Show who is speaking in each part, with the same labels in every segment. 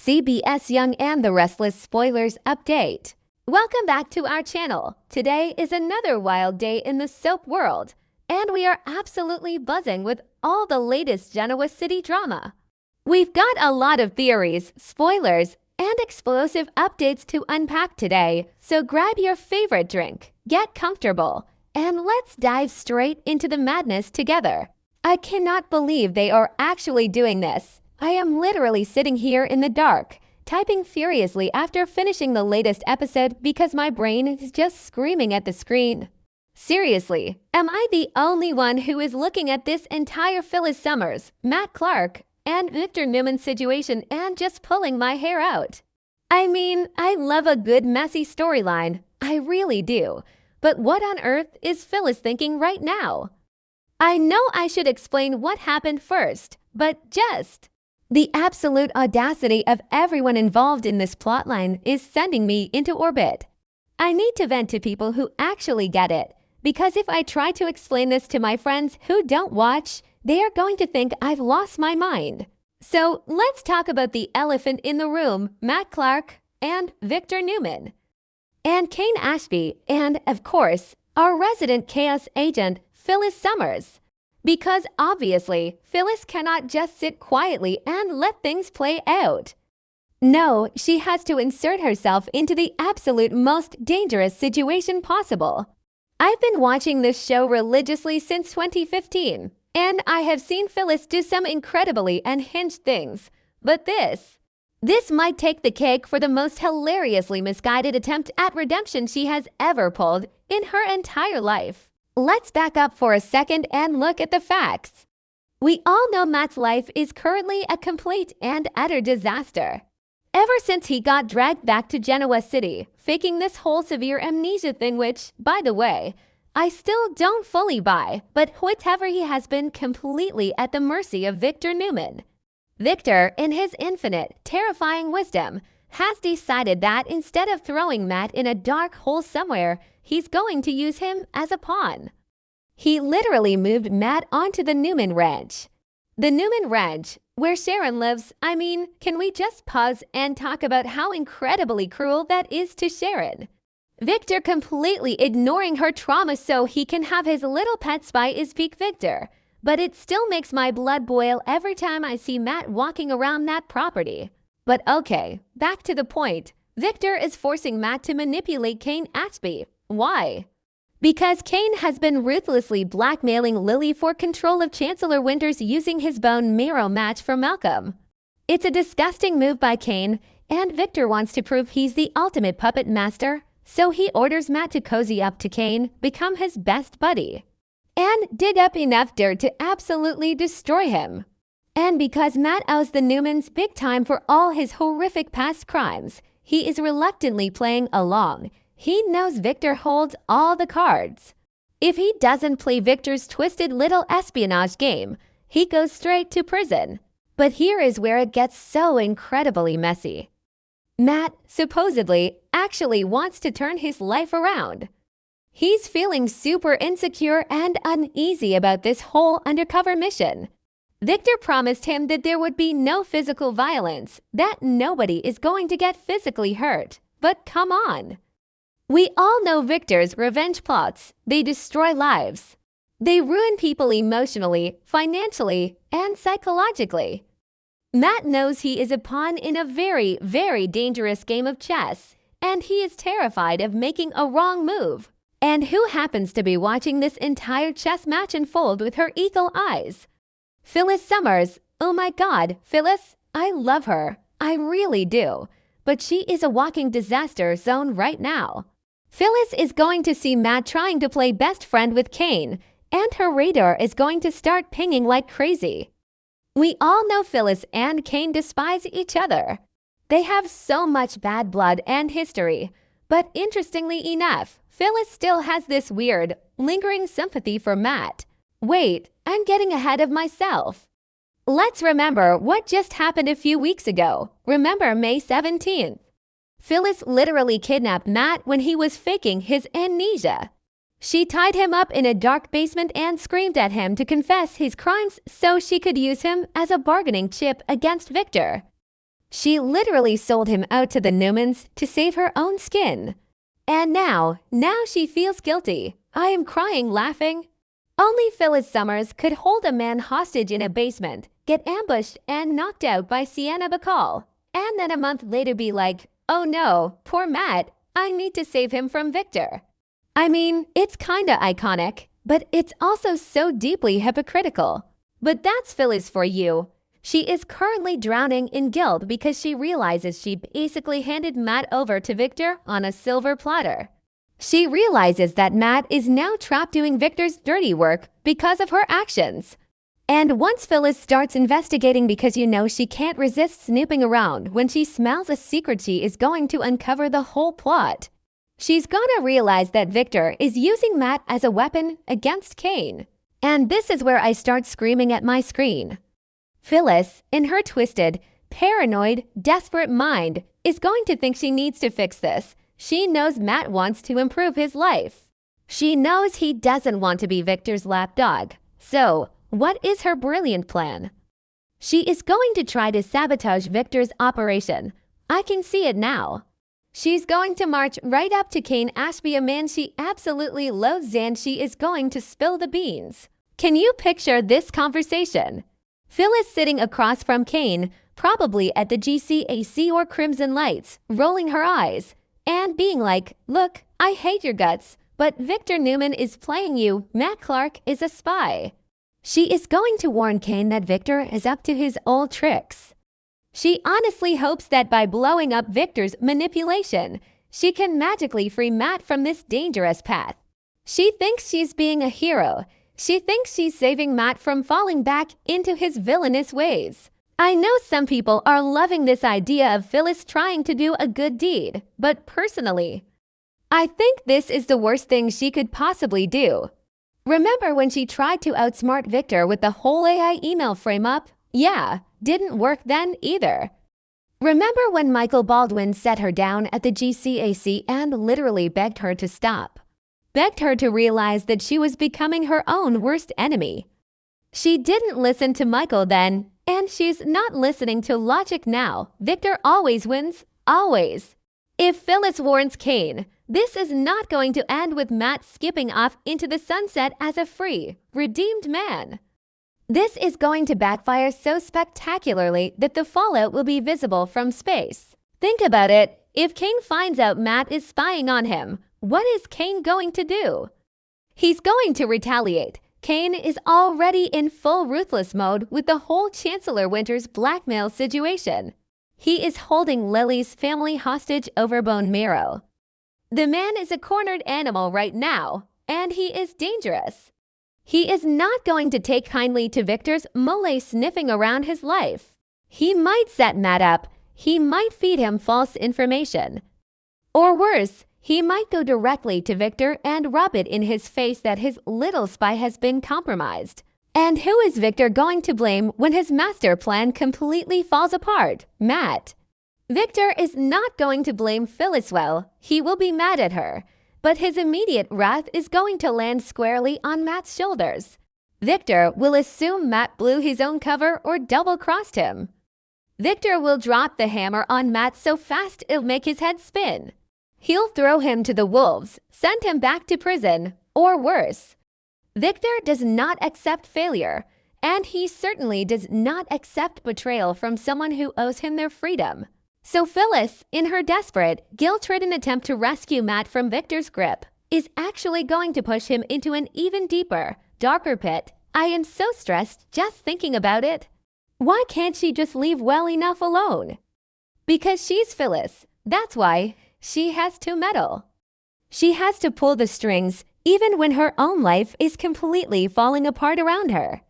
Speaker 1: CBS Young and the Restless Spoilers Update. Welcome back to our channel. Today is another wild day in the soap world, and we are absolutely buzzing with all the latest Genoa City drama. We've got a lot of theories, spoilers, and explosive updates to unpack today, so grab your favorite drink, get comfortable, and let's dive straight into the madness together. I cannot believe they are actually doing this. I am literally sitting here in the dark, typing furiously after finishing the latest episode because my brain is just screaming at the screen. Seriously, am I the only one who is looking at this entire Phyllis Summers, Matt Clark, and Victor Newman situation and just pulling my hair out? I mean, I love a good messy storyline, I really do, but what on earth is Phyllis thinking right now? I know I should explain what happened first, but just... the absolute audacity of everyone involved in this plotline is sending me into orbit. I need to vent to people who actually get it, because if I try to explain this to my friends who don't watch, they are going to think I've lost my mind. So let's talk about the elephant in the room, Matt Clark and Victor Newman. And Kane Ashby, and, of course, our resident chaos agent, Phyllis Summers. Because obviously, Phyllis cannot just sit quietly and let things play out. No, she has to insert herself into the absolute most dangerous situation possible. I've been watching this show religiously since 2015, and I have seen Phyllis do some incredibly unhinged things. But this might take the cake for the most hilariously misguided attempt at redemption she has ever pulled in her entire life. Let's back up for a second and look at the facts. We all know Matt's life is currently a complete and utter disaster. Ever since he got dragged back to Genoa City, faking this whole severe amnesia thing, which, by the way, I still don't fully buy, but whatever, he has been completely at the mercy of Victor Newman. Victor, in his infinite, terrifying wisdom, has decided that instead of throwing Matt in a dark hole somewhere, he's going to use him as a pawn. He literally moved Matt onto the Newman Ranch. The Newman Ranch, where Sharon lives. I mean, can we just pause and talk about how incredibly cruel that is to Sharon? Victor completely ignoring her trauma so he can have his little pet spy is peak Victor. But it still makes my blood boil every time I see Matt walking around that property. But okay, back to the point. Victor is forcing Matt to manipulate Kane Ashby. Why? Because Kane has been ruthlessly blackmailing Lily for control of Chancellor Winters using his bone marrow match for Malcolm. It's a disgusting move by Kane, and Victor wants to prove he's the ultimate puppet master, so he orders Matt to cozy up to Kane, become his best buddy, and dig up enough dirt to absolutely destroy him. And because Matt owes the Newmans big time for all his horrific past crimes, he is reluctantly playing along. He knows Victor holds all the cards. If he doesn't play Victor's twisted little espionage game, he goes straight to prison. But here is where it gets so incredibly messy. Matt, supposedly, actually wants to turn his life around. He's feeling super insecure and uneasy about this whole undercover mission. Victor promised him that there would be no physical violence, that nobody is going to get physically hurt. But come on. We all know Victor's revenge plots. They destroy lives. They ruin people emotionally, financially, and psychologically. Matt knows he is a pawn in a very, very dangerous game of chess, and he is terrified of making a wrong move. And who happens to be watching this entire chess match unfold with her eagle eyes? Phyllis Summers. Oh my God, Phyllis, I love her. I really do. But she is a walking disaster zone right now. Phyllis is going to see Matt trying to play best friend with Kane, and her radar is going to start pinging like crazy. We all know Phyllis and Kane despise each other. They have so much bad blood and history. But interestingly enough, Phyllis still has this weird, lingering sympathy for Matt. Wait, I'm getting ahead of myself. Let's remember what just happened a few weeks ago. Remember May 17th. Phyllis literally kidnapped Matt when he was faking his amnesia. She tied him up in a dark basement and screamed at him to confess his crimes so she could use him as a bargaining chip against Victor. She literally sold him out to the Newmans to save her own skin. And now she feels guilty. I am crying laughing. Only Phyllis Summers could hold a man hostage in a basement, get ambushed and knocked out by Sienna Bacall, and then a month later be like, oh no, poor Matt, I need to save him from Victor. I mean, it's kinda iconic, but it's also so deeply hypocritical. But that's Phyllis for you. She is currently drowning in guilt because she realizes she basically handed Matt over to Victor on a silver platter. She realizes that Matt is now trapped doing Victor's dirty work because of her actions. And once Phyllis starts investigating because she can't resist snooping around when she smells a secret, she is going to uncover the whole plot. She's gonna realize that Victor is using Matt as a weapon against Kane. And this is where I start screaming at my screen. Phyllis, in her twisted, paranoid, desperate mind, is going to think she needs to fix this. She knows Matt wants to improve his life. She knows he doesn't want to be Victor's lapdog. So, what is her brilliant plan? She is going to try to sabotage Victor's operation. I can see it now. She's going to march right up to Kane Ashby, a man she absolutely loathes, and she is going to spill the beans. Can you picture this conversation? Phyllis sitting across from Kane, probably at the GCAC or Crimson Lights, rolling her eyes, and being like, look, I hate your guts, but Victor Newman is playing you. Matt Clark is a spy. She is going to warn Kane that Victor is up to his old tricks. She honestly hopes that by blowing up Victor's manipulation, she can magically free Matt from this dangerous path. She thinks she's being a hero. She thinks she's saving Matt from falling back into his villainous ways. I know some people are loving this idea of Phyllis trying to do a good deed, but personally, I think this is the worst thing she could possibly do. Remember when she tried to outsmart Victor with the whole AI email frame-up? Yeah, didn't work then either. Remember when Michael Baldwin set her down at the GCAC and literally begged her to stop? Begged her to realize that she was becoming her own worst enemy. She didn't listen to Michael then, and she's not listening to logic now. Victor always wins, always. If Phyllis warns Kane, this is not going to end with Matt skipping off into the sunset as a free, redeemed man. This is going to backfire so spectacularly that the fallout will be visible from space. Think about it. If Kane finds out Matt is spying on him, what is Kane going to do? He's going to retaliate. Kane is already in full ruthless mode with the whole Chancellor Winters blackmail situation. He is holding Lily's family hostage over bone marrow. The man is a cornered animal right now, and he is dangerous. He is not going to take kindly to Victor's mole sniffing around his life. He might set Matt up. He might feed him false information. Or worse, he might go directly to Victor and rub it in his face that his little spy has been compromised. And who is Victor going to blame when his master plan completely falls apart? Matt. Victor is not going to blame Phyllis. Well, he will be mad at her, but his immediate wrath is going to land squarely on Matt's shoulders. Victor will assume Matt blew his own cover or double-crossed him. Victor will drop the hammer on Matt so fast it'll make his head spin. He'll throw him to the wolves, send him back to prison, or worse. Victor does not accept failure, and he certainly does not accept betrayal from someone who owes him their freedom. So Phyllis, in her desperate, guilt-ridden attempt to rescue Matt from Victor's grip, is actually going to push him into an even deeper, darker pit. I am so stressed just thinking about it. Why can't she just leave well enough alone? Because she's Phyllis. That's why. She has to meddle. She has to pull the strings even when her own life is completely falling apart around her.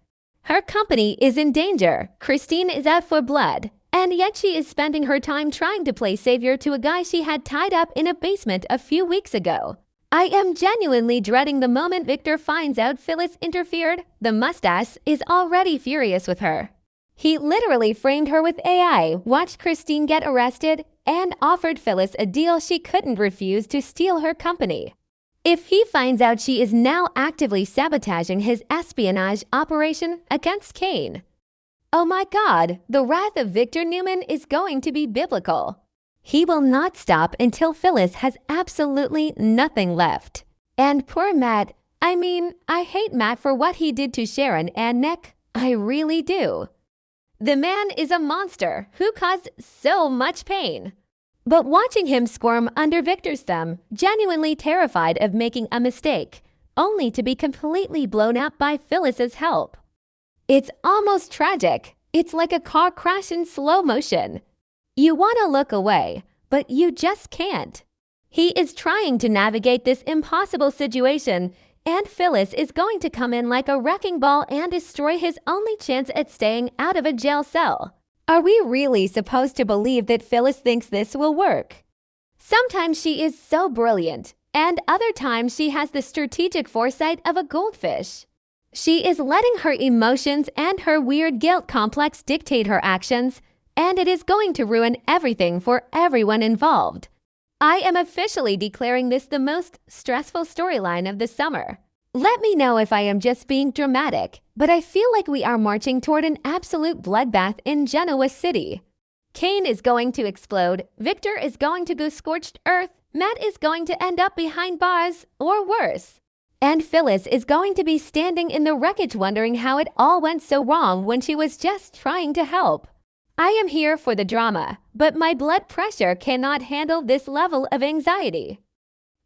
Speaker 1: Her company is in danger. Christine is out for blood. And yet she is spending her time trying to play savior to a guy she had tied up in a basement a few weeks ago. I am genuinely dreading the moment Victor finds out Phyllis interfered. The mustache is already furious with her. He literally framed her with AI, watched Christine get arrested, and offered Phyllis a deal she couldn't refuse to steal her company. If he finds out she is now actively sabotaging his espionage operation against Kane, Oh my God, the wrath of Victor Newman is going to be biblical. He will not stop until Phyllis has absolutely nothing left. And poor Matt, I hate Matt for what he did to Sharon and Nick. I really do. The man is a monster who caused so much pain. But watching him squirm under Victor's thumb, genuinely terrified of making a mistake, only to be completely blown up by Phyllis's help. It's almost tragic. It's like a car crash in slow motion. You want to look away, but you just can't. He is trying to navigate this impossible situation, and Phyllis is going to come in like a wrecking ball and destroy his only chance at staying out of a jail cell. Are we really supposed to believe that Phyllis thinks this will work? Sometimes she is so brilliant, and other times she has the strategic foresight of a goldfish. She is letting her emotions and her weird guilt complex dictate her actions, and it is going to ruin everything for everyone involved. I am officially declaring this the most stressful storyline of the summer. Let me know if I am just being dramatic, but I feel like we are marching toward an absolute bloodbath in Genoa City. Kane is going to explode, Victor is going to go scorched earth, Matt is going to end up behind bars, or worse. And Phyllis is going to be standing in the wreckage wondering how it all went so wrong when she was just trying to help. I am here for the drama, but my blood pressure cannot handle this level of anxiety.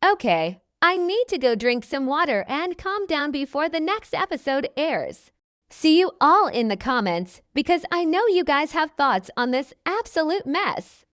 Speaker 1: Okay, I need to go drink some water and calm down before the next episode airs. See you all in the comments because I know you guys have thoughts on this absolute mess.